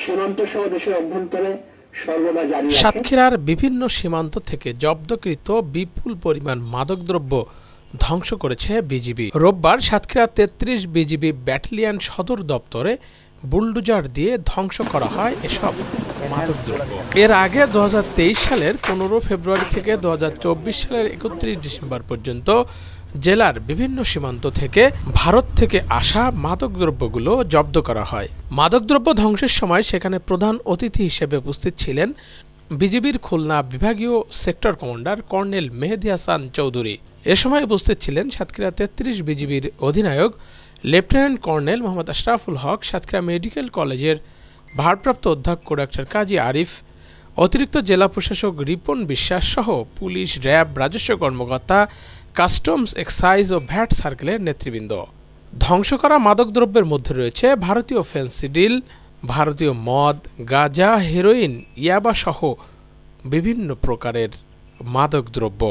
সীমান্ত সহ দেশের অভ্যন্তরে সর্বদা জারি আছে। সাতক্ষীরার বিভিন্ন সীমান্ত থেকে জব্দকৃত বিপুল পরিমাণ মাদকদ্রব্য ধ্বংস করেছে বিজিবি। রোববার সাতক্ষীরা ৩৩ বিজিবি ব্যাটালিয়ন সদর দপ্তরে বুলডোজার দিয়ে ধ্বংস করা হয় এসব মাদকদ্রব্য। এর আগে ২০২৩ সালের ১৫ ফেব্রুয়ারি থেকে ২০২৪ সালের ৩১ ডিসেম্বর পর্যন্ত জেলার বিভিন্ন সীমান্ত থেকে ভারত থেকে আসা মাদকদ্রব্যগুলো জব্দ করা হয়। মাদকদ্রব্য ধ্বংসের সময় সেখানে প্রধান অতিথি হিসেবে উপস্থিত ছিলেন বিজিবির খুলনা বিভাগীয় সেক্টর কমান্ডার কর্নেল মেহেদী হাসান চৌধুরী। এ সময় উপস্থিত ছিলেন সাতক্ষীরা ৩৩ বিজিবির অধিনায়ক লেফটেন্যান্ট কর্নেল মোহাম্মদ আশরাফুল হক, সাতক্ষীরা মেডিকেল কলেজের ভারপ্রাপ্ত অধ্যক্ষ ডাক্তার কাজী আরিফ, অতিরিক্ত জেলা প্রশাসক রিপন বিশ্বাস সহ পুলিশ, র্যাব, রাজস্ব কর্মকর্তা, কাস্টমস, এক্সাইজ ও ভ্যাট সার্কেলের নেতৃবৃন্দ। ধ্বংস করা মাদকদ্রব্যের মধ্যে রয়েছে ভারতীয় ফেন্সিডিল, ভারতীয় মদ, গাঁজা, হেরোইন, ইয়াবা সহ বিভিন্ন প্রকারের মাদকদ্রব্য।